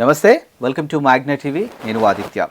నమస్తే, welcome to Magna TV. నేను Aditya.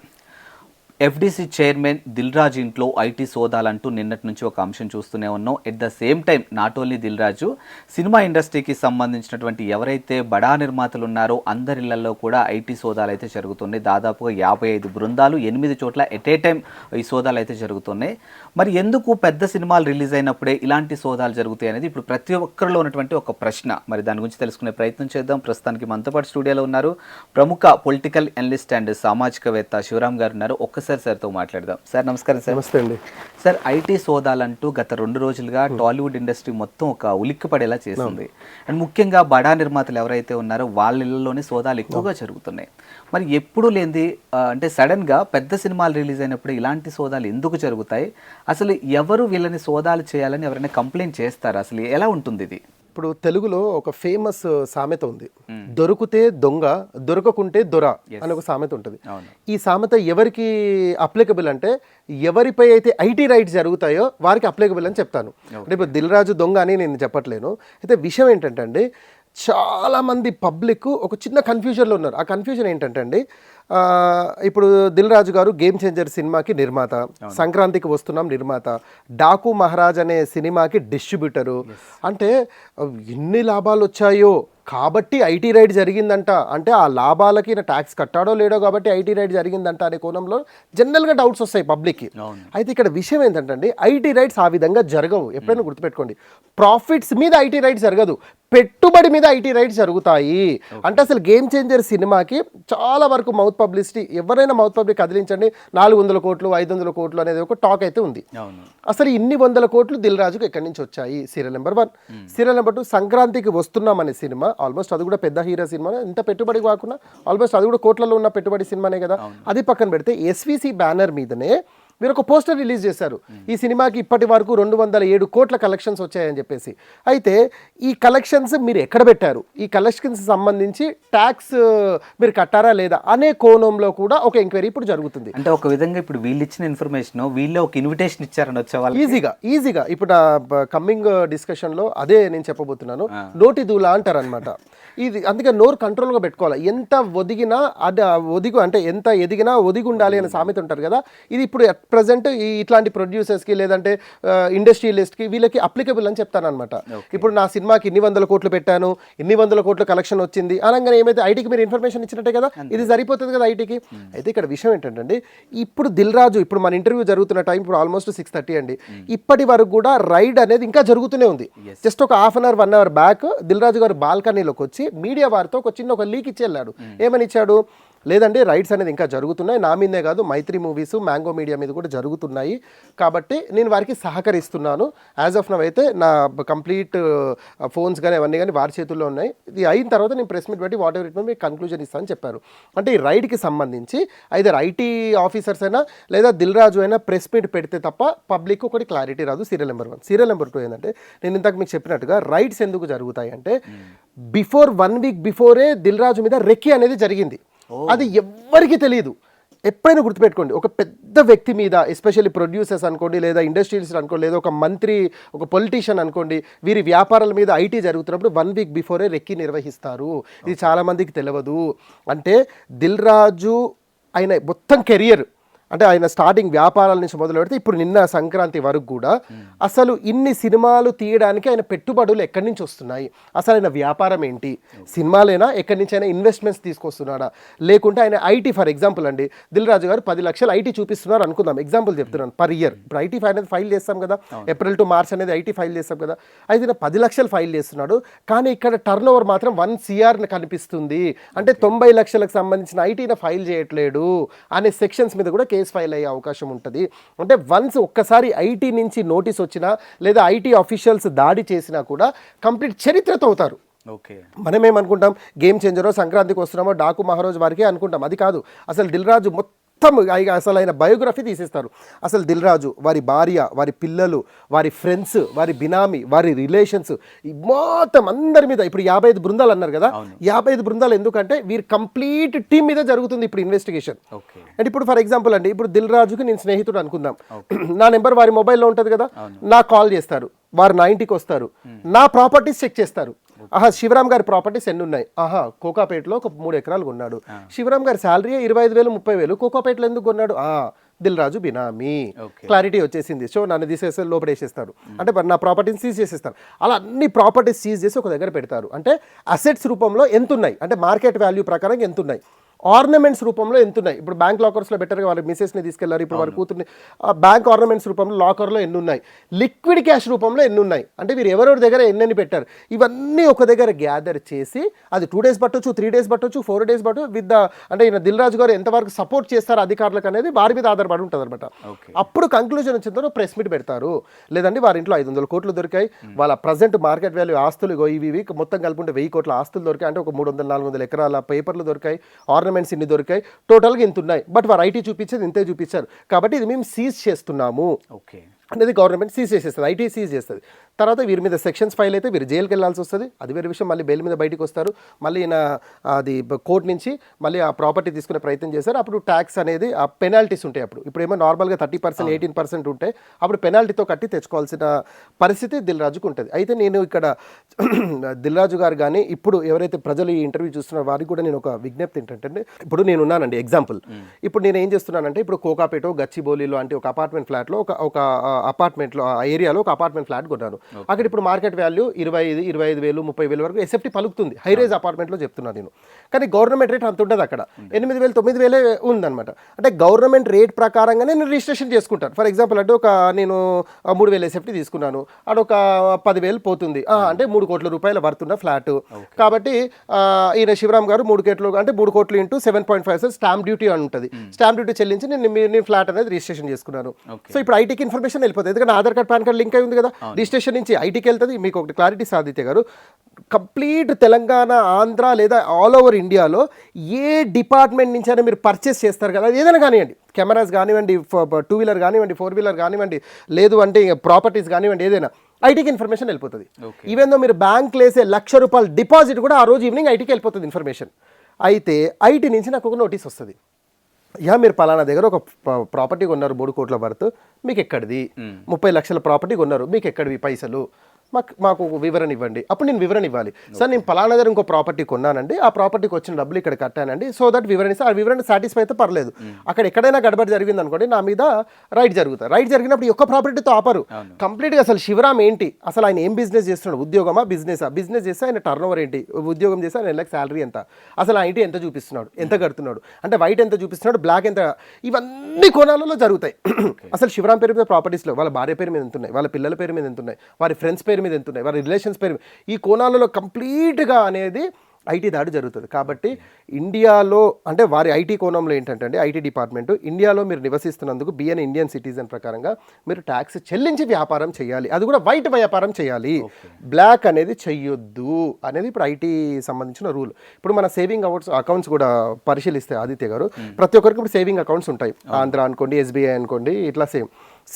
FDC chairman Dil Raju ఇంట్లో ఐటీ సోదాలంటూ నిన్నటి నుంచి ఒక అంశం చూస్తూనే ఉన్నాం. At the same time not only Dil Raju, cinema ఇండస్ట్రీకి సంబంధించినటువంటి ఎవరైతే బడా నిర్మాతలు ఉన్నారో అందరిళ్లలో కూడా ఐటీ సోదాలు అయితే జరుగుతున్నాయి. దాదాపుగా 55 బృందాలు 8 చోట్ల ఎట్ ఏ టైం ఈ సోదాలు అయితే జరుగుతున్నాయి. మరి ఎందుకు పెద్ద సినిమాలు రిలీజ్ అయినప్పుడే ఇలాంటి సోదాలు జరుగుతాయి అనేది ఇప్పుడు ప్రతి ఒక్కరిలో ఉన్నటువంటి ఒక ప్రశ్న. మరి దాని గురించి తెలుసుకునే ప్రయత్నం చేద్దాం. ప్రస్తుతానికి మనతో పాటు స్టూడియోలో ఉన్నారు ప్రముఖ పొలిటికల్ అనలిస్ట్ అండ్ సామాజికవేత్త శివరామ్ గారు ఉన్నారు. ఒక్కసారి సార్తో మాట్లాడదాం. సార్ నమస్కారం. సార్ నమస్తే అండి. సార్, ఐటీ సోదాలంటూ గత 2 రోజులుగా టాలీవుడ్ ఇండస్ట్రీ మొత్తం ఒక ఉలిక్కి పడేలా చేసింది. అండ్ ముఖ్యంగా బడా నిర్మాతలు ఎవరైతే ఉన్నారో వాళ్ళ ఇళ్లలోనే సోదాలు ఎక్కువగా జరుగుతున్నాయి. మరి ఎప్పుడు లేనిది అంటే సడన్గా పెద్ద సినిమాలు రిలీజ్ అయినప్పుడు ఇలాంటి సోదాలు ఎందుకు జరుగుతాయి? అసలు ఎవరు వీళ్ళని సోదాలు చేయాలని ఎవరైనా కంప్లైంట్ చేస్తారు? అసలు ఎలా ఉంటుంది ఇది? ఇప్పుడు తెలుగులో ఒక ఫేమస్ సామెత ఉంది, దొరికితే దొంగ, దొరకకుంటే దొర అని ఒక సామెత ఉంటుంది. ఈ సామెత ఎవరికి అప్లికబుల్ అంటే ఎవరిపై అయితే ఐటీ రైట్స్ జరుగుతాయో వారికి అప్లికబుల్ అని చెప్తాను. అంటే ఇప్పుడు దిల్ రాజు దొంగ అని నేను చెప్పట్లేను. అయితే విషయం ఏంటంటే అండి, చాలామంది పబ్లిక్ ఒక చిన్న కన్ఫ్యూజన్లో ఉన్నారు. ఆ కన్ఫ్యూజన్ ఏంటంటే అండి, ఇప్పుడు దిల్ రాజు గారు గేమ్ చేంజర్ సినిమాకి నిర్మాత, సంక్రాంతికి వస్తున్నాం నిర్మాత, డాకు మహారాజ్ అనే సినిమాకి డిస్ట్రిబ్యూటరు. అంటే ఎన్ని లాభాలు వచ్చాయో కాబట్టి ఐటీ రైడ్ జరిగిందంట, అంటే ఆ లాభాలకి ట్యాక్స్ కట్టాడో లేడో కాబట్టి ఐటీ రైడ్ జరిగిందంట అనే కోణంలో జనరల్గా డౌట్స్ వస్తాయి పబ్లిక్కి. అయితే ఇక్కడ విషయం ఏంటంటే అండి, ఐటీ రైడ్స్ ఆ విధంగా జరగవు. ఎప్పుడైనా గుర్తుపెట్టుకోండి, ప్రాఫిట్స్ మీద ఐటీ రైడ్స్ జరగదు, పెట్టుబడి మీద ఐటీ రైడ్స్ జరుగుతాయి. అంటే అసలు గేమ్ చేంజర్ సినిమాకి చాలా వరకు మౌత్ పబ్లిసిటీ, ఎవరైనా మౌత్ పబ్లిక్ కదిలించండి, 400 కోట్లు 500 కోట్లు అనేది ఒక టాక్ అయితే ఉంది. అసలు ఇన్ని 100 కోట్లు దిల్ రాజుకు ఎక్కడి నుంచి వచ్చాయి? Serial number 1. సీరియల్ నెంబర్ 2, సంక్రాంతికి వస్తున్నాం అనే సినిమా ఆల్మోస్ట్ అది కూడా పెద్ద హీరో సినిమా, ఇంత పెట్టుబడి కాకుండా ఆల్మోస్ట్ అది కూడా కోట్లలో ఉన్న పెట్టుబడి సినిమానే కదా. అది పక్కన పెడితే ఎస్విసి బ్యానర్ మీదనే మీరు ఒక పోస్టర్ రిలీజ్ చేశారు, ఈ సినిమాకి ఇప్పటి వరకు 207 కోట్ల కలెక్షన్స్ వచ్చాయని చెప్పేసి. అయితే ఈ కలెక్షన్స్ మీరు ఎక్కడ పెట్టారు, ఈ కలెక్షన్స్ సంబంధించి ట్యాక్స్ మీరు కట్టారా లేదా అనే కోణంలో కూడా ఒక ఎంక్వైరీ ఇప్పుడు జరుగుతుంది. అంటే ఒక విధంగా ఇప్పుడు వీళ్ళు ఇచ్చిన ఇన్ఫర్మేషన్ వీళ్ళే ఒక ఇన్విటేషన్ ఇచ్చారని వచ్చేవాళ్ళు ఈజీగా ఇప్పుడు కమింగ్ డిస్కషన్లో అదే నేను చెప్పబోతున్నాను. నోటి దూలా అంటారు అనమాట ఇది. అందుకే నోరు కంట్రోల్గా పెట్టుకోవాలి. ఎంత ఒదిగినా అది అంటే ఎంత ఎదిగినా ఒదిగి ఉండాలి అనే సామెత ఉంటారు కదా. ఇది ఇప్పుడు ప్రజెంట్ ఇట్లాంటి ప్రొడ్యూసర్స్కి లేదంటే ఇండస్ట్రియలిస్ట్కి వీళ్ళకి అప్లికబుల్ అని చెప్తాను అనమాట. ఇప్పుడు నా సినిమాకి ఇన్ని 100 కోట్లు పెట్టాను, ఇన్ని 100 కోట్ల కలెక్షన్ వచ్చింది అనగానే ఏమైతే ఐటీకి మీరు ఇన్ఫర్మేషన్ ఇచ్చినట్టే కదా, ఇది సరిపోతుంది కదా ఐటీకి. అయితే ఇక్కడ విషయం ఏంటంటే ఇప్పుడు దిల్ రాజు, ఇప్పుడు మన ఇంటర్వ్యూ జరుగుతున్న టైం ఇప్పుడు ఆల్మోస్ట్ 6:30 అండి. ఇప్పటి వరకు కూడా రైడ్ అనేది ఇంకా జరుగుతూనే ఉంది. జస్ట్ ఒక half an hour 1 hour back Dil Raju గారు బాల్కనీలోకి వచ్చి మీడియా వారితో ఒక చిన్న లీక్ ఇచ్చి వెళ్ళాడు. ఏమని ఇచ్చాడు? లేదండి, రైట్స్ అనేది ఇంకా జరుగుతున్నాయి, నా మీదే కాదు మైత్రి మూవీస్, మ్యాంగో మీడియా మీద కూడా జరుగుతున్నాయి, కాబట్టి నేను వారికి సహకరిస్తున్నాను. యాజ్ ఆఫ్ నవ్ అయితే నా కంప్లీట్ ఫోన్స్ కానీ అవన్నీ కానీ వారి చేతుల్లో ఉన్నాయి. ఇది అయిన తర్వాత నేను ప్రెస్ మీట్ పెట్టి వాట్ ఎవర్ ఇట్ మీకు కన్క్లూజన్ ఇస్తానని చెప్పారు. అంటే ఈ రైడ్కి సంబంధించి ఐదర్ ఐటీ ఆఫీసర్స్ అయినా లేదా దిల్ రాజు అయినా ప్రెస్ మీట్ పెడితే తప్ప పబ్లిక్ ఒకటి క్లారిటీ రాదు. Serial number 1. సీరియల్ నెంబర్ 2 ఏంటంటే, నేను ఇంతకు మీకు చెప్పినట్టుగా రైడ్స్ ఎందుకు జరుగుతాయి అంటే, before 1 week before Dil Raju మీద రెక్కి అనేది జరిగింది. అది ఎవ్వరికీ తెలియదు. ఎప్పుడైనా గుర్తుపెట్టుకోండి, ఒక పెద్ద వ్యక్తి మీద, ఎస్పెషల్లీ ప్రొడ్యూసర్స్ అనుకోండి, లేదా ఇండస్ట్రియలిస్ట్ అనుకోండి, లేదా ఒక మంత్రి, ఒక పొలిటీషియన్ అనుకోండి, వీరి వ్యాపారాల మీద ఐటీ జరుగుతున్నప్పుడు 1 వీక్ బిఫోరే రెక్కి నిర్వహిస్తారు. ఇది చాలామందికి తెలియదు. అంటే దిల్ రాజు ఆయన మొత్తం కెరియర్, అంటే ఆయన స్టార్టింగ్ వ్యాపారాల నుంచి మొదలు పెడితే ఇప్పుడు నిన్న సంక్రాంతి వరకు కూడా అసలు ఇన్ని సినిమాలు తీయడానికి ఆయన పెట్టుబడులు ఎక్కడి నుంచి వస్తున్నాయి, అసలు ఆయన వ్యాపారం ఏంటి, సినిమాలైనా ఎక్కడి నుంచి అయినా ఇన్వెస్ట్మెంట్స్ తీసుకొస్తున్నాడా, లేకుంటే ఆయన ఐటీ, ఫర్ ఎగ్జాంపుల్ అండి, దిల్ రాజు గారు 10 లక్షలు ఐటీ చూపిస్తున్నారు అనుకుందాం, ఎగ్జాంపుల్ చెప్తున్నాను, పర్ ఇయర్. ఇప్పుడు ఐటీ అనేది ఫైల్ చేస్తాం కదా, ఏప్రిల్ టు మార్చ్ అనేది ఐటీ ఫైల్ చేస్తాం కదా. అయితే 10 లక్షలు ఫైల్ చేస్తున్నాడు, కానీ ఇక్కడ టర్న్ ఓవర్ మాత్రం 1 CR కనిపిస్తుంది. అంటే 90 లక్షలకు సంబంధించిన ఐటీని ఫైల్ చేయట్లేడు అనే సెక్షన్స్ మీద కూడా ఫైల్ అయ్యే అవకాశం ఉంటుంది. అంటే వన్స్ ఒక్కసారి ఐటీ నుంచి నోటీస్ వచ్చినా లేదా ఐటీ ఆఫీషియల్స్ దాడి చేసినా కూడా కంప్లీట్ చరిత్రతో అవుతారు. మనం ఏమనుకుంటాం, గేమ్ చేంజరో సంక్రాంతికి వస్తున్నామో డాకు మహారాజ్ వారికి అనుకుంటాం. అది కాదు. అసలు దిల్ రాజు మొత్తం అసలు ఆయన బయోగ్రఫీ తీసేస్తారు. అసలు దిల్ రాజు, వారి భార్య, వారి పిల్లలు, వారి ఫ్రెండ్స్, వారి బినామీ, వారి రిలేషన్స్, మొత్తం అందరి మీద ఇప్పుడు 55 బృందాలు అన్నారు కదా. 55 బృందాలు ఎందుకంటే వీరి కంప్లీట్ టీం మీద జరుగుతుంది ఇప్పుడు ఇన్వెస్టిగేషన్. అండ్ ఇప్పుడు ఫర్ ఎగ్జాంపుల్ అండి, ఇప్పుడు దిల్ రాజుకి నేను స్నేహితుడు అనుకుందాం, నా నెంబర్ వారి మొబైల్లో ఉంటుంది కదా, నాకు కాల్ చేస్తారు, వారు నా ఇంటికి వస్తారు, నా ప్రాపర్టీస్ చెక్ చేస్తారు. శివరామ్ గారి ప్రాపర్టీస్ ఎన్ని ఉన్నాయి, కోకాపేటలో ఒక 3 ఎకరాలు కొన్నాడు. శివరామ్ గారి శాలరీ 25,000 30,000, కోకాపేటలో ఎందుకు కొన్నాడు, దిల్ రాజు బినామీ, క్లారిటీ వచ్చేసింది. సో నన్ను తీసేస్తే లోపడేసేస్తారు, అంటే నా ప్రాపర్టీని సీజ్ చేసేస్తారు. అలా అన్ని ప్రాపర్టీస్ సీజ్ చేసి ఒక దగ్గర పెడతారు. అంటే అసెట్స్ రూపంలో ఎంత ఉన్నాయి, అంటే మార్కెట్ వాల్యూ ప్రకారం ఎంత ఉన్నాయి, ఆర్నమెంట్స్ రూపంలో ఎంత ఉన్నాయి. ఇప్పుడు బ్యాంక్ లాకర్స్లో బెటర్గా వాళ్ళ మిసెస్ని తీసుకెళ్లారు, ఇప్పుడు వారి కూతుర్ని బ్యాంక్ ఆర్నమెంట్స్ రూపంలో లాకర్లో ఎన్ని ఉన్నాయి, లిక్విడ్ క్యాష్ రూపంలో ఎన్ని ఉన్నాయి, అంటే మీరు ఎవరెవరి దగ్గర ఎన్ని పెట్టారు, ఇవన్నీ ఒక దగ్గర గ్యాదర్ చేసి అది 2 days పట్టొచ్చు, 3 days పట్టొచ్చు, 4 days పట్టు విత్ అంటే ఈయన దిల్ రాజు గారు ఎంతవరకు సపోర్ట్ చేస్తారు అధికారులకు అనేది వారి మీద ఆధారపడి ఉంటుంది అనమాట. అప్పుడు కంక్లూజన్ వచ్చిన తర్వాత ప్రెస్ మీట్ పెడతారు. లేదంటే వారి ఇంట్లో 500 కోట్లు దొరికాయి, వాళ్ళ ప్రజెంట్ మార్కెట్ వాల్యూ ఆస్తులు ఇవి మొత్తం కలుపుకుంటే 1000 కోట్ల ఆస్తులు దొరికాయి, అంటే ఒక 300-400 ఎకరాల పేపర్లు దొరికాయి, ఆర్నమెంట్స్ ఇన్ని దొరికాయి, టోటల్గా ఇంత ఉన్నాయి. బట్ వారు ఐటీ చూపించేది ఇంతే చూపించారు, కాబట్టి ఇది మేము సీజ్ చేస్తున్నాము అనేది గవర్నమెంట్ సీజ్ చేసేస్తుంది, ఐటీ సీజ్ చేస్తుంది. తర్వాత వీరి మీద సెక్షన్స్ ఫైల్ అయితే వీరు జైలుకి వెళ్ళాల్సి వస్తుంది, అది వేరే విషయం. మళ్ళీ బెయిల్ మీద బయటకు వస్తారు, మళ్ళీ ఈయన అది కోర్టు నుంచి మళ్ళీ ఆ ప్రాపర్టీ తీసుకునే ప్రయత్నం చేశారు. అప్పుడు ట్యాక్స్ అనేది ఆ పెనాల్టీస్ ఉంటాయి. ఇప్పుడు ఏమో నార్మల్గా 30% 18% ఉంటాయి, అప్పుడు పెనాల్టీతో కట్టి తెచ్చుకోవాల్సిన పరిస్థితి దిల్ రాజుకు ఉంటుంది. అయితే నేను ఇక్కడ దిల్ రాజు గారు కానీ ఇప్పుడు ఎవరైతే ప్రజలు ఈ ఇంటర్వ్యూ చూస్తున్నారో వారికి కూడా నేను ఒక విజ్ఞప్తి ఏంటంటే, ఇప్పుడు నేను ఉన్నానండి ఎగ్జాంపుల్, ఇప్పుడు నేను ఏం చేస్తున్నానంటే, ఇప్పుడు కోకాపేట గచ్చిబౌలిలో అంటే ఒక అపార్ట్మెంట్ ఫ్లాట్లో ఒక అపార్ట్మెంట్లో ఆ ఏరియాలో ఒక అపార్ట్మెంట్ ఫ్లాట్ కొన్నాను. అక్కడ ఇప్పుడు మార్కెట్ వాల్యూ 25,000 30,000 వరకు ఎస్ఎఫ్టీ పలుకుతుంది, హై రైజ్ అపార్ట్మెంట్లో చెప్తున్నాను నేను. కానీ గవర్నమెంట్ రేట్ అంత ఉంటుంది, అక్కడ 8,000 9,000 ఉందన్నమాట. అంటే గవర్నమెంట్ రేట్ ప్రకారంగానే నేను రిజిస్ట్రేషన్ చేసుకుంటాను. ఫర్ ఎగ్జాంపుల్ అంటే నేను 3,000 ఎస్ఎఫ్టీ తీసుకున్నాను, అదొక 10,000 పోతుంది, అంటే 3 కోట్ల రూపాయల వర్తున్న ఫ్లాట్. కాబట్టి ఈయన శివరామ్ గారు 3 కోట్లు అంటే 3 కోట్లు ఇంటూ 7.5 స్టాంప్ డ్యూటీ అని ఉంటుంది, స్టాంప్ డ్యూటీ చెల్లించి నేను ఫ్లాట్ అనేది రిజిస్ట్రేషన్ చేసుకున్నాను. సో ఇప్పుడు ఐటీకి ఇన్ఫర్మేషన్ వెళ్ళిపోతుంది, ఎందుకంటే Aadhaar card pan card link అయి ఉంది కదా, రిజిస్ట్రేషన్ నుంచి ఐటీకి వెళ్తుంది. మీకు ఒకటి క్లారిటీ సాధితే గారు, కంప్లీట్ తెలంగాణ ఆంధ్ర లేదా ఆల్ ఓవర్ ఇండియాలో ఏ డిపార్ట్మెంట్ నుంచి అయినా మీరు పర్చేస్ చేస్తారు కదా, ఏదైనా కానివ్వండి, కెమెరాస్ కానివ్వండి, 2 వీలర్ కానివ్వండి, 4 వీలర్ కానివ్వండి, లేదు అంటే ప్రాపర్టీస్ కానివ్వండి, ఏదైనా ఐటీకి ఇన్ఫర్మేషన్ వెళ్ళిపోతుంది. ఈవెన్ దో మీరు బ్యాంక్ వేసే ₹1,00,000 డిపాజిట్ కూడా ఆ రోజు ఈవినింగ్ ఐటీకి వెళ్ళిపోతుంది ఇన్ఫర్మేషన్. అయితే ఐటీ నుంచి నాకు ఒక నోటీస్ వస్తుంది, మీరు పలానా దగ్గర ఒక ప్రాపర్టీ కొన్నారు 3 కోట్ల వర్త్, మీకు ఎక్కడిది, 30 లక్షల ప్రాపర్టీ కొన్నారు, మీకు ఎక్కడివి పైసలు, మాకు వివరణ ఇవ్వండి. అప్పుడు నేను వివరణ ఇవ్వాలి, సార్ నేను పలానా దగ్గర ఇంకో ప్రాపర్టీ కొన్నానండి, ఆ ప్రాపర్టీకి వచ్చిన డబ్బులు ఇక్కడ కట్టానండి, సో దట్ వివరణ ఇస్తే ఆ వివరణ సాటిస్ఫై అయితే పర్లేదు. అక్కడ ఎక్కడైనా గడబడి జరిగింది అనుకోండి, నా మీద రైట్ జరుగుతుంది. రైట్ జరిగినప్పుడు ఈ ఒక్క ప్రాపర్టీతో ఆపరు, కంప్లీట్గా అసలు శివరామ్ ఏంటి, అసలు ఆయన ఏం బిజినెస్ చేస్తున్నాడు, ఉద్యోగమా బిజినెస్ చేస్తే ఆయన టర్న్ ఓవర్ ఏంటి, ఉద్యోగం చేస్తే ఆయన నెలకు శాలరీ ఎంత, అసలు ఐటీ ఎంత చూపిస్తున్నాడు, ఎంత కడుతున్నాడు, అంటే వైట్ ఎంత చూపిస్తున్నాడు, బ్లాక్ ఎంత, ఇవన్నీ కోణాలలో జరుగుతాయి. అసలు శివరామ్ పేరు మీద ప్రాపర్టీస్లో వాళ్ళ భార్య పేరు మీద ఎంత ఉన్నాయి, వాళ్ళ పిల్లల పేరు మీద ఎంత ఉన్నాయి, వారి ఫ్రెండ్స్ పేరు మీద ఎంత ఉన్నాయి, వారి రిలేషన్స్ పేరు, ఈ కోణాలలో కంప్లీట్గా అనేది ఐటీ దాడి జరుగుతుంది. కాబట్టి ఇండియాలో అంటే వారి ఐటీ కోణంలో ఏంటంటే అండి, ఐటీ డిపార్ట్మెంట్ ఇండియాలో మీరు నివసిస్తున్నందుకు బిఎన్ ఇండియన్ సిటిజన్ ప్రకారంగా మీరు ట్యాక్స్ చెల్లించి వ్యాపారం చేయాలి, అది కూడా వైట్ వ్యాపారం చేయాలి, బ్లాక్ అనేది చెయ్యొద్దు అనేది ఇప్పుడు ఐటీ సంబంధించిన రూల్. ఇప్పుడు మన సేవింగ్ అకౌంట్స్ కూడా పరిశీలిస్తే ఆదిత్య గారు, ప్రతి ఒక్కరికి ఇప్పుడు సేవింగ్ అకౌంట్స్ ఉంటాయి, ఆంధ్ర అనుకోండి, ఎస్బీఐ అనుకోండి, ఇట్లా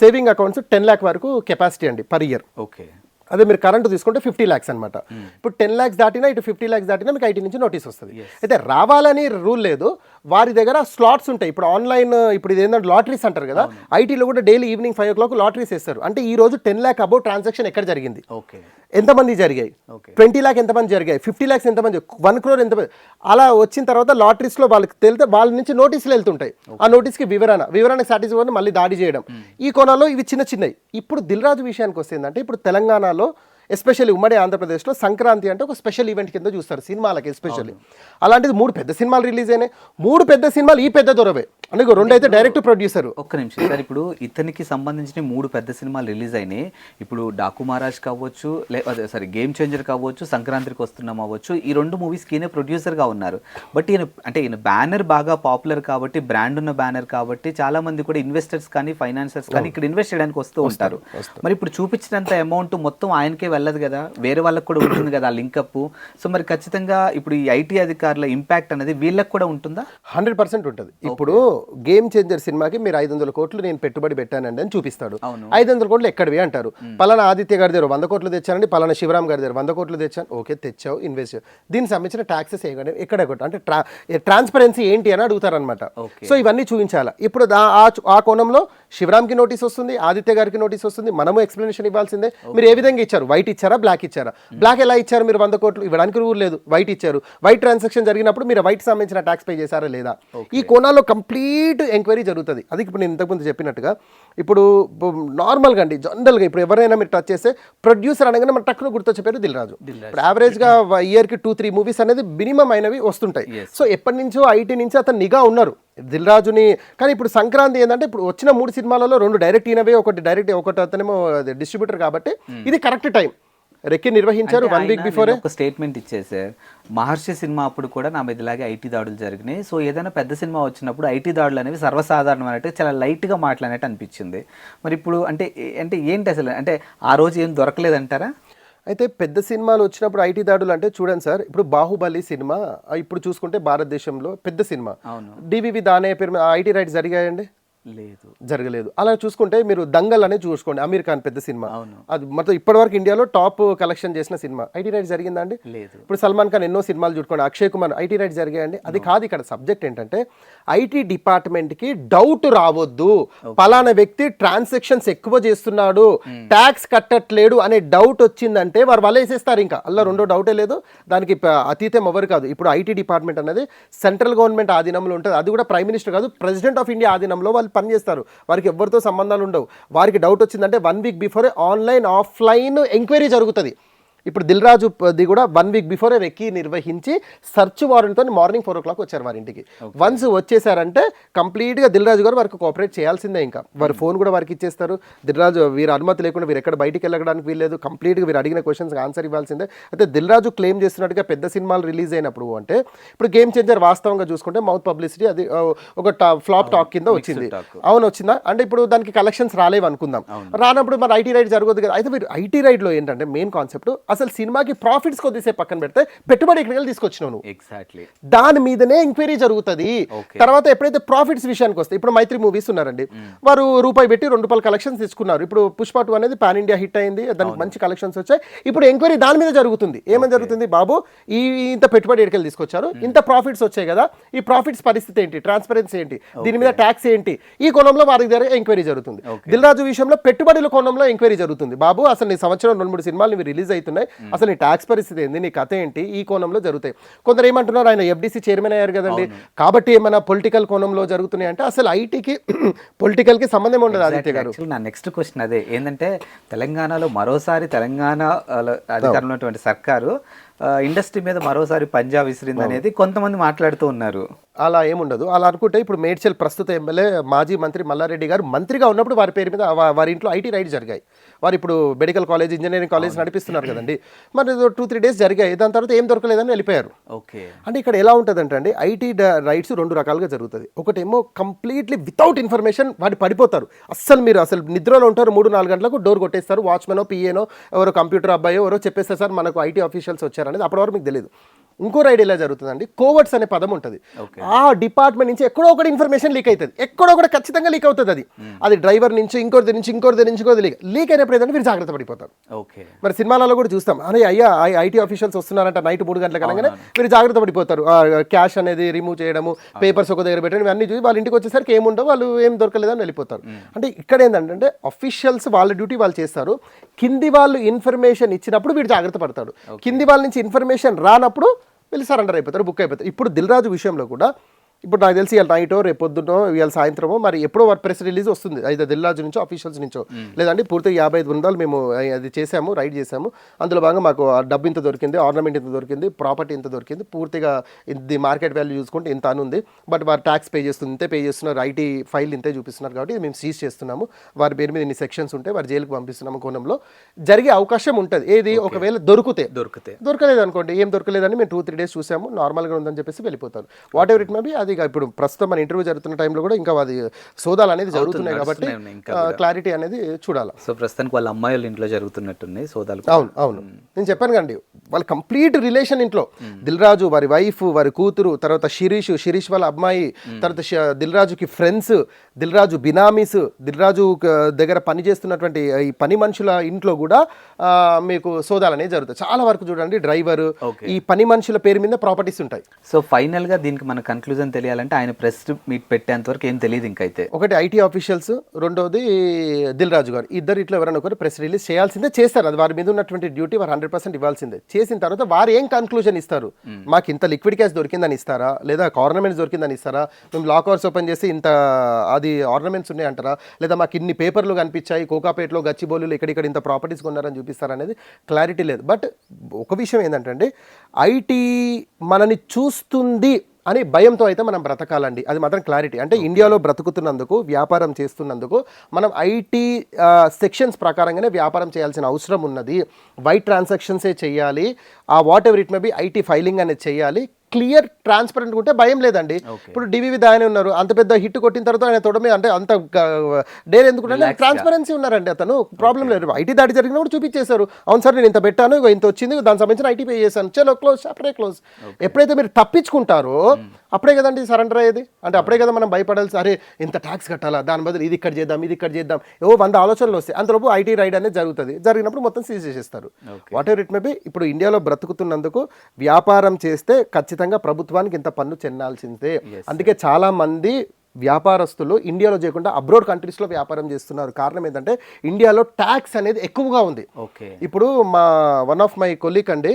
సేవింగ్ అకౌంట్స్ 10 lakh వరకు కెపాసిటీ అండి పర్ ఇయర్. ఓకే, అదే మీరు కరెంట్ తీసుకుంటే 50 lakhs అనమాట. ఇప్పుడు 10 lakhs దాటినా ఇటు 50 lakhs దాటినా మీకు ఐటీ నుంచి నోటీస్ వస్తుంది. అయితే రావాలని రూల్ లేదు, వారి దగ్గర స్లాట్స్ ఉంటాయి. ఇప్పుడు ఆన్లైన్ ఇప్పుడు ఇది ఏంటంటే లాటరీస్ అంటారు కదా, ఐటీలో కూడా డైలీ ఈవినింగ్ 5 o'clock లాటరీస్ వేస్తారు. అంటే ఈ రోజు 10 lakh అబౌవ్ ట్రాన్సాక్షన్ ఎక్కడ జరిగింది, ఎంతమంది జరిగాయి, 20 lakh ఎంతమంది జరిగాయి, 50 lakhs ఎంతమంది, 1 crore ఎంతమంది, అలా వచ్చిన తర్వాత లాటరీస్లో వాళ్ళకి తెలితే వాళ్ళ నుంచి నోటీసులు వెళ్తుంటాయి. ఆ నోటీస్కి వివరణ సాటిస్ఫై మళ్ళీ దాడి చేయడం, ఈ కోణాల్లో ఇవి చిన్న చిన్నవి. ఇప్పుడు దిల్ రాజు విషయానికి వస్తే ఏంటంటే, ఇప్పుడు తెలంగాణలో ఎస్పెషల్లీ ఉమ్మడి ఆంధ్రప్రదేశ్లో సంక్రాంతి అంటే ఒక స్పెషల్ ఈవెంట్ కింద చూస్తారు సినిమాలకి ఎస్పెషల్లీ. అలాంటిది 3 పెద్ద సినిమాలు రిలీజ్ అయినాయి, 3 పెద్ద సినిమాలు ఈ పెద్ద దొరవే, అంటే 2 అయితే డైరెక్ట్ ప్రొడ్యూసర్. ఒక్క నిమిషం సార్, ఇప్పుడు ఇతనికి సంబంధించిన 3 పెద్ద సినిమాలు రిలీజ్ అయినాయి. ఇప్పుడు డాకు మహారాజ్ కావచ్చు, గేమ్ చేంజర్ కావచ్చు, సంక్రాంతికి వస్తున్నాం అవ్వచ్చు, ఈ 2 మూవీస్కి ఈయన ప్రొడ్యూసర్గా ఉన్నారు. బట్ ఈయన బ్యానర్ బాగా పాపులర్ కాబట్టి, బ్రాండ్ ఉన్న బ్యానర్ కాబట్టి చాలా మంది కూడా ఇన్వెస్టర్స్ కానీ ఫైనాన్సర్స్ కానీ ఇక్కడ ఇన్వెస్ట్ చేయడానికి వస్తూ ఉంటారు. మరి ఇప్పుడు చూపించినంత అమౌంట్ మొత్తం ఆయనకే వెళ్ళదు కదా, వేరే వాళ్ళకి కూడా ఉంటుంది కదా లింకప్. సో మరి ఖచ్చితంగా ఇప్పుడు ఈ ఐటీ అధికారుల ఇంపాక్ట్ అనేది వీళ్ళకి కూడా ఉంటుందా? 100% ఉంటుంది. ఇప్పుడు గేమ్ చేంజర్ సినిమాకి మీరు 500 కోట్లు నేను పెట్టుబడి పెట్టానండి అని చూపిస్తాడు. 500 కోట్లు ఎక్కడివి అంటారు, పలానా ఆదిత్య గారి దగ్గర 100 కోట్లు తెచ్చానండి, పలానా శివరామ్ గారి దగ్గర 100 కోట్లు తెచ్చాను, ఓకే తెచ్చావు, ఇన్వెస్ట్, దీనికి సంబంధించిన ట్యాక్సెస్ ఎక్కడ అంటే ట్రాన్స్పరెన్సీ ఏంటి అని అడుగుతారనమాట. సో ఇవన్నీ చూపించాలి. ఇప్పుడు ఆ కోణంలో శివరామ్కి నోటీస్ వస్తుంది, ఆదిత్య గారికి నోటీస్ వస్తుంది, మనము ఎక్స్ప్లెనేషన్ ఇవ్వాల్సిందే. మీరు ఏ విధంగా ఇచ్చారు, వైట్ ఇచ్చారా బ్లాక్ ఇచ్చారా? బ్లాక్ ఎలా ఇచ్చారు మీరు? 100 కోట్లు ఇవ్వడానికి రూల్ లేదు. వైట్ ఇచ్చారు, వైట్ ట్రాన్సాక్షన్ జరిగినప్పుడు మీరు వైట్ సంబంధించిన ట్యాక్స్ పే చేశారా లేదా? ఈ కోణాల్లో కంప్లీట్ ఎంక్వైరీ జరుగుతుంది. అది ఇప్పుడు నేను ఇంతకుముందు చెప్పినట్టుగా ఇప్పుడు నార్మల్గా అండి, జనరల్గా ఇప్పుడు ఎవరైనా మీరు టచ్ చేస్తే ప్రొడ్యూసర్ అనగానే మన టక్కున గుర్తొచ్చే పేరు దిల్ రాజు. ఇప్పుడు యావరేజ్గా ఇయర్కి 2-3 మూవీస్ అనేది మినిమం అయినవి వస్తుంటాయి. సో ఎప్పటి నుంచో ఐటీ నుంచి అతను నిఘా ఉన్నారు దిల్ రాజుని. కానీ ఇప్పుడు సంక్రాంతి ఏంటంటే ఇప్పుడు వచ్చిన 3 సినిమాలలో 2 డైరెక్ట్ ఈనవే, ఒకటి అతనేమో డిస్ట్రిబ్యూటర్. కాబట్టి ఇది కరెక్ట్ టైం. రెక్కి నిర్వహించారు 1 వీక్ బిఫోరే ఒక స్టేట్మెంట్ ఇచ్చేసారు. మహర్షి సినిమా అప్పుడు కూడా నా మీద ఇలాగే ఐటీ దాడులు జరిగినాయి. సో ఏదైనా పెద్ద సినిమా వచ్చినప్పుడు ఐటీ దాడులు అనేవి సర్వసాధారణం అన్నట్టు చాలా లైట్గా మాట్లాడినట్టు అనిపించింది. మరి ఇప్పుడు అంటే ఏంటి అసలు, అంటే ఆ రోజు ఏం దొరకలేదంటారా? అయితే పెద్ద సినిమాలు వచ్చినప్పుడు ఐటీ దాడులు అంటే చూడండి సార్, ఇప్పుడు బాహుబలి సినిమా ఇప్పుడు చూసుకుంటే భారతదేశంలో పెద్ద సినిమా. డివివి దానే పేరు ఐటీ రైట్స్ జరిగాయండి? లేదు, జరగలేదు. అలా చూసుకుంటే మీరు దంగల్ అనేది చూసుకోండి, అమీర్ ఖాన్ పెద్ద సినిమా, అది మొత్తం ఇప్పటివరకు ఇండియాలో టాప్ కలెక్షన్ చేసిన సినిమా. ఐటీ రైట్స్ జరిగిందా అండి? లేదు. ఇప్పుడు సల్మాన్ ఖాన్ ఎన్నో సినిమాలు చూసుకోండి, అక్షయ్ కుమార్, ఐటీ రైట్స్ జరిగాయండి? అది కాదు. ఇక్కడ సబ్జెక్ట్ ఏంటంటే ఐటీ డిపార్ట్మెంట్కి డౌట్ రావద్దు, పలానా వ్యక్తి ట్రాన్సాక్షన్స్ ఎక్కువ చేస్తున్నాడు, ట్యాక్స్ కట్టట్లేడు అనే డౌట్ వచ్చిందంటే వారు వల్ల వేసేస్తారు. ఇంకా అలా రెండో డౌటే లేదు, దానికి అతీతం ఎవరు కాదు. ఇప్పుడు ఐటీ డిపార్ట్మెంట్ అనేది సెంట్రల్ గవర్నమెంట్ ఆధీనంలో ఉంటుంది. అది కూడా ప్రైమ్ మినిస్టర్ కాదు, ప్రెసిడెంట్ ఆఫ్ ఇండియా ఆధీనంలో వాళ్ళు పనిచేస్తారు. వారికి ఎవరితో సంబంధాలు ఉండవు. వారికి డౌట్ వచ్చిందంటే 1 week before online offline enquiry జరుగుతుంది. ఇప్పుడు దిల్ రాజుది కూడా 1 వీక్ బిఫోరే రెక్కి నిర్వహించి సర్చ్ వారెంట్తో మార్నింగ్ 4 o'clock వచ్చారు వారి ఇంటికి. వన్స్ వచ్చేసారంటే కంప్లీట్గా దిల్ రాజు గారు వారికి కోఆపరేట్ చేయాల్సిందే. ఇంకా వారి ఫోన్ కూడా వారికి ఇచ్చేస్తారు. దిల్ రాజు వీరి అనుమతి లేకుండా వీరు ఎక్కడ బయటికి వెళ్ళడానికి వీల్లేదు. కంప్లీట్గా వీరు అడిగిన క్వశ్చన్స్కి ఆన్సర్ ఇవ్వాల్సిందే. అయితే దిల్ రాజు క్లెయిమ్ చేస్తున్నట్టుగా పెద్ద సినిమాలు రిలీజ్ అయినప్పుడు అంటే ఇప్పుడు గేమ్ చేంజర్ వాస్తవంగా చూసుకుంటే మౌత్ పబ్లిసిటీ అది ఒక ఫ్లాప్ టాక్ కింద వచ్చింది. అవును, వచ్చిందా అంటే ఇప్పుడు దానికి కలెక్షన్స్ రాలేవు అనుకుందాం. రానప్పుడు మరి ఐటీ రైట్ జరగదు కదా. అయితే మీరు ఐటీ రైట్లో ఏంటంటే మెయిన్ కాన్సెప్ట్ అసలు సినిమాకి ప్రాఫిట్స్ కొద్దిసేపు పక్కన పెడితే పెట్టుబడి ఎక్కడికి తీసుకొచ్చినావు నువ్వు, ఎగ్జాక్ట్లీ దాని మీదనే ఎంక్వైరీ జరుగుతుంది. తర్వాత ఎప్పుడైతే ప్రాఫిట్స్ విషయానికి వస్తే ఇప్పుడు మైత్రి మూవీస్ ఉన్నారండి, వారు రూపాయి పెట్టి ₹2 కలెక్షన్స్ తెచ్చుకున్నారు. ఇప్పుడు పుష్ప 2 అనేది పాన్ ఇండియా హిట్ అయింది, దానికి మంచి కలెక్షన్స్ వచ్చాయి. ఇప్పుడు ఎంక్వైరీ దాని మీద జరుగుతుంది. ఏమని జరుగుతుంది, బాబు ఇంత పెట్టుబడి ఎక్కడికి తీసుకొచ్చారు, ఇంత ప్రాఫిట్స్ వచ్చాయి కదా, ఈ ప్రాఫిట్స్ పరిస్థితి ఏంటి, ట్రాన్స్పరెన్సీ ఏంటి, దీని మీద ట్యాక్స్ ఏంటి, ఈ కోణంలో వారి దగ్గర ఎంక్వైరీ జరుగుతుంది. దిల్ రాజు విషయంలో పెట్టుబడుల కోణంలో ఎంక్వైరీ జరుగుతుంది. బాబు అసలు నీ సంవత్సరం 2-3 సినిమాలు రిలీజ్ అవుతున్నాయి, అసలు నీ ట్యాక్స్ పరిస్థితి ఏంది, నీ కథ ఏంటి, ఈ కోణంలో జరుగుతాయి. కొందరు ఏమంటున్నారు, ఆయన ఎఫ్డీసీ చైర్మన్ అయ్యారు కదండి, కాబట్టి ఏమైనా పొలిటికల్ కోణంలో జరుగుతున్నాయి అంటే అసలు ఐటీకి పొలిటికల్కి సంబంధం ఉండదు. ఆదిత్య గారు, నా నెక్స్ట్ క్వశ్చన్ అదే ఏంటంటే తెలంగాణలో మరోసారి తెలంగాణ అధికారంలో ఉన్నటువంటి సర్కారు ఇండస్ట్రీ మీద మరోసారి పంజా విసిరింది అనేది కొంతమంది మాట్లాడుతూ ఉన్నారు. అలా ఏముండదు. అలా అనుకుంటే ఇప్పుడు మేడ్చల్ ప్రస్తుత ఎమ్మెల్యే మాజీ మంత్రి మల్లారెడ్డి గారు మంత్రిగా ఉన్నప్పుడు వారి పేరు మీద వారి ఇంట్లో ఐటీ రైడ్ జరిగాయి. వారు ఇప్పుడు మెడికల్ కాలేజ్, ఇంజనీరింగ్ కాలేజ్ నడిపిస్తున్నారు కదండి. మరి 2-3 days జరిగాయి. దాని తర్వాత ఏం దొరకలేదని వెళ్ళిపోయారు. ఓకే, అంటే ఇక్కడ ఎలా ఉంటుందంటే అండి, ఐటీ రైట్స్ 2 రకాలుగా జరుగుతుంది. ఒకటేమో కంప్లీట్లీ వితౌట్ ఇన్ఫర్మేషన్ వాడు పడిపోతారు. మీరు అసలు నిద్రలో ఉంటారు, 3-4 గంటలకు డోర్ కొట్టేస్తారు. వాచ్మెనో పిఏనో ఎవరో కంప్యూటర్ అబ్బాయో ఎవరో చెప్పేస్తారు, సార్ మనకు ఐటీ ఆఫీషియల్స్ వచ్చారనేది. అప్పటి వరకు మీకు తెలియదు. ఇంకో రైడ్ ఎలా జరుగుతుందండి, కోవర్ట్స్ అనే పదం ఉంటుంది. ఆ డిపార్ట్మెంట్ నుంచి ఎక్కడో ఒకటి ఇన్ఫర్మేషన్ లీక్ అవుతుంది, ఎక్కడో ఒకటి ఖచ్చితంగా లీక్ అవుతుంది. అది డ్రైవర్ నుంచి ఇంకోటి లీక్ అయినప్పుడు ఏదంటే మీరు జాగ్రత్త పడిపోతారు. మరి సినిమాలలో కూడా చూస్తాం, అరే అయ్యా ఐటీ ఆఫీషియల్స్ వస్తున్నారంట నైట్ 3 గంటలకు అనగానే మీరు జాగ్రత్త పడిపోతారు. క్యాష్ అనేది రిమూవ్ చేయడము, పేపర్స్ ఒక దగ్గర పెట్టడం, ఇవన్నీ చూసి వాళ్ళ ఇంటికి వచ్చేసరికి ఏముండవు, వాళ్ళు ఏం దొరకలేదని వెళ్ళిపోతారు. అంటే ఇక్కడ ఏంటంటే అఫీషియల్స్ వాళ్ళ డ్యూటీ వాళ్ళు చేస్తారు, కింది వాళ్ళు ఇన్ఫర్మేషన్ ఇచ్చినప్పుడు వీడు జాగ్రత్త పడతాడు. కింది వాళ్ళ నుంచి ఇన్ఫర్మేషన్ రానప్పుడు వీళ్ళు సరెండర్ అయిపోతారు, బుక్ అయిపోతారు. ఇప్పుడు దిల్ రాజు విషయంలో కూడా ఇప్పుడు నాకు తెలిసి ఇవాళ నైటో రేపు పొద్దున్నో ఇవాళ సాయంత్రమో మరి ఎప్పుడో వారి ప్రెస్ రిలీజ్ వస్తుంది, అయితే దిల్ రాజు నుంచో అఫీషియల్స్ నుంచో. లేదంటే పూర్తిగా 55 బృందాలు మేము అది చేసాము, రైడ్ చేసాము. అందులో భాగంగా మాకు డబ్బు ఇంత దొరికింది, ఆర్నమెంట్ ఇంత దొరికింది, ప్రాపర్టీ ఇంత దొరికింది, పూర్తిగా ఇది మార్కెట్ వాల్యూ చూసుకుంటే ఇంత అనుంది. బట్ వారు ట్యాక్స్ పే చేస్తుంది, ఇంతే పే చేస్తున్నారు, ఐటీ ఫైల్ ఇంతే చూపిస్తున్నారు, కాబట్టి మేము సీజ్ చేస్తున్నాము. వారి పేరు మీద ఇన్ని సెక్షన్స్ ఉంటే వారి జైలుకు పంపిస్తున్నాము కోణంలో జరిగే అవకాశం ఉంటుంది. ఏది ఒకవేళ దొరకలేదు అనుకోండి, ఏం దొరకలేదని మేము 2-3 days చూసాము, నార్మల్గా ఉందని చెప్పేసి వెళ్ళిపోతారు. What ever it may be. అది ఇప్పుడు ప్రస్తుతం మన ఇంటర్వ్యూ జరుగుతున్న టైంలో కూడా ఇంకా అది సోదాలు అనేది జరుగుతున్నాయి కాబట్టి క్లారిటీ అనేది చూడాలి. సో ప్రస్తుతానికి వాళ్ళ అమ్మాయిల ఇంట్లో జరుగుతున్నట్టున్నాయి సోదాలు. అవును నేను చెప్పాను కండి, వాళ్ళ కంప్లీట్ రిలేషన్ ఇంట్లో దిల్ రాజు, వారి వైఫ్, వారి కూతురు, తర్వాత శిరీష్ వాళ్ళ అమ్మాయి, తర్వాత దిల్ రాజుకి ఫ్రెండ్స్, దిల్ రాజు బినామీస్, దిల్ రాజు దగ్గర పనిచేస్తున్నటువంటి ఈ పని మనుషుల ఇంట్లో కూడా మీకు సోదాలు అనేది జరుగుతాయి. చాలా వరకు చూడండి డ్రైవర్, ఈ పని మనుషుల పేరు మీద ప్రాపర్టీస్ ఉంటాయి. సో ఫైనల్ గా దీనికి మన కన్క్లూజన్ తెలియాలంటే ఆయన ప్రెస్ మీట్ పెట్టేంత వరకు ఏం తెలియదు ఇంకైతే. ఒకటి ఐటీ ఆఫీషియల్స్, రెండోది దిల్ రాజు గారు, ఇద్దరు ఇట్లా ఎవరైనా ఒకరు ప్రెస్ రిలీజ్ చేయాల్సిందే, చేస్తారు. అది వారి మీద ఉన్నటువంటి డ్యూటీ, వారు 100% ఇవ్వాల్సిందే. చేసిన తర్వాత వారు ఏం కన్క్లూజన్ ఇస్తారు, మాకు ఇంత లిక్విడ్ క్యాష్ దొరికిందని ఇస్తారా, లేదా ఆర్నమెంట్స్ దొరికిందని ఇస్తారా, మేము లాకర్స్ ఓపెన్ చేసి ఇంత అది ఆర్నమెంట్స్ ఉన్నాయి అంటారా, లేదా మాకు ఇన్ని పేపర్లు కనిపించాయి కోకాపేటలో గచ్చిబౌలిలో ఇక్కడ ఇంత ప్రాపర్టీస్ కొన్నారని చూపిస్తారా అనేది క్లారిటీ లేదు. బట్ ఒక విషయం ఏంటంటే ఐటీ మనని చూస్తుంది అని భయంతో అయితే మనం బ్రతకాలండి, అది మాత్రం క్లారిటీ. అంటే ఇండియాలో బ్రతుకుతున్నందుకు, వ్యాపారం చేస్తున్నందుకు మనం ఐటీ సెక్షన్స్ ప్రకారంగానే వ్యాపారం చేయాల్సిన అవసరం ఉన్నది. వైట్ ట్రాన్సాక్షన్సే చేయాలి, ఆ what ever it may be IT filing అనేది చేయాలి. క్లియర్ ట్రాన్స్పరెంట్ ఉంటే భయం లేదండి. ఇప్పుడు డివివి దాయనే ఉన్నారు, అంత పెద్ద హిట్ కొట్టిన తర్వాత ఆయన తొడమే అంటే అంత డేర్ ఎందుకుంటే ట్రాన్స్పరెన్సీ ఉన్నారండి, అతను ప్రాబ్లం లేదు. ఐటీ దాడి జరిగిన కూడా చూపించేశారు, అవును సార్ నేను ఇంత పెట్టాను, ఇంత వచ్చింది, దానికి సంబంధించిన ఐటీ పే చేశాను, చలో క్లోజ్, అప్పుడే క్లోజ్. ఎప్పుడైతే మీరు తప్పించుకుంటారో అప్పుడే కదండి సరెండర్ అయ్యేది. అంటే అప్పుడే కదా మనం భయపడాల్సి, అరే ఇంత ట్యాక్స్ కట్టాలా, దాని బదులు ఇది ఇక్కడ చేద్దాం, ఏవో 100 ఆలోచనలు వస్తాయి. అంతలోపు ఐటీ రైడ్ అనేది జరుగుతుంది, జరిగినప్పుడు మొత్తం సీజ్ చేసేస్తారు. What ever it may be, ఇప్పుడు ఇండియాలో బ్రతుకుతున్నందుకు వ్యాపారం చేస్తే ఖచ్చితంగా ప్రభుత్వానికి ఇంత పన్ను చెల్లాల్సిందే. అందుకే చాలా మంది వ్యాపారస్తులు ఇండియాలో చేయకుండా అబ్రోడ్ కంట్రీస్లో వ్యాపారం చేస్తున్నారు. కారణం ఏంటంటే ఇండియాలో ట్యాక్స్ అనేది ఎక్కువగా ఉంది. ఇప్పుడు మా వన్ ఆఫ్ మై కొలీగ్ అండి,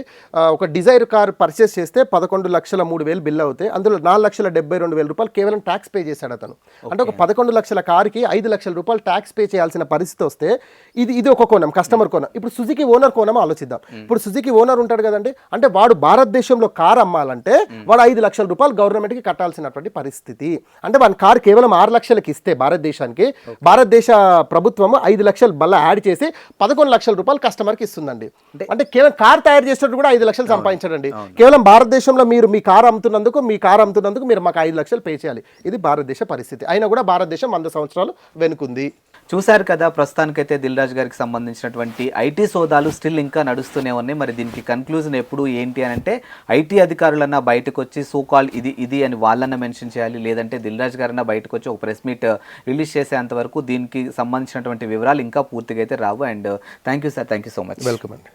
ఒక డిజైర్ కార్ పర్చేస్ చేస్తే 11,03,000 బిల్ అవుతాయి, అందులో 4,72,000 రూపాయలు కేవలం ట్యాక్స్ పే చేశాడు అతను. అంటే ఒక 11 లక్షల కార్కి 5 లక్షల రూపాయలు ట్యాక్స్ పే చేయాల్సిన పరిస్థితి వస్తే ఇది ఒక కోణం, కస్టమర్ కోణం. ఇప్పుడు సుజుకి ఓనర్ కోణం ఆలోచిద్దాం. ఇప్పుడు సుజుకి ఓనర్ ఉంటాడు కదండి, అంటే వాడు భారతదేశంలో కార్ అమ్మాలంటే వాడు 5 లక్షల రూపాయలు గవర్నమెంట్కి కట్టాల్సినటువంటి పరిస్థితి. అంటే వాడి కార్ కేవలం 6 లక్షలకి ఇస్తే భారతదేశానికి, భారతదేశ ప్రభుత్వం 5 లక్షలు బల్ల యాడ్ చేసి 11 లక్షల రూపాయలు కస్టమర్కి ఇస్తుందండి. అంటే కేవలం కార్ తయారు చేసేటప్పుడు కూడా 5 లక్షలు సంపాదించడండి. కేవలం భారతదేశంలో మీరు మీ కార్ అమ్ముతున్నందుకు మీరు మాకు 5 లక్షలు పే చేయాలి. ఇది భారతదేశ పరిస్థితి. అయినా కూడా భారతదేశం 100 సంవత్సరాలు వెనుకుంది. చూశారు కదా, ప్రస్తుతానికైతే దిల్ రాజు గారికి సంబంధించినటువంటి ఐటీ సోదాలు స్టిల్ ఇంకా నడుస్తూనే ఉన్నాయి. మరి దీనికి కన్క్లూజన్ ఎప్పుడు ఏంటి అని అంటే, ఐటీ అధికారులన్నా బయటకు వచ్చి సోకాల్ ఇది అని వాళ్ళన్నా మెన్షన్ చేయాలి, లేదంటే దిల్ రాజు గారన్నా బయటకు వచ్చి ఒక ప్రెస్ మీట్ రిలీజ్ చేసేంత వరకు దీనికి సంబంధించినటువంటి వివరాలు ఇంకా పూర్తిగా అయితే రావు. And thank you sir, thank you so much. Welcome అండి.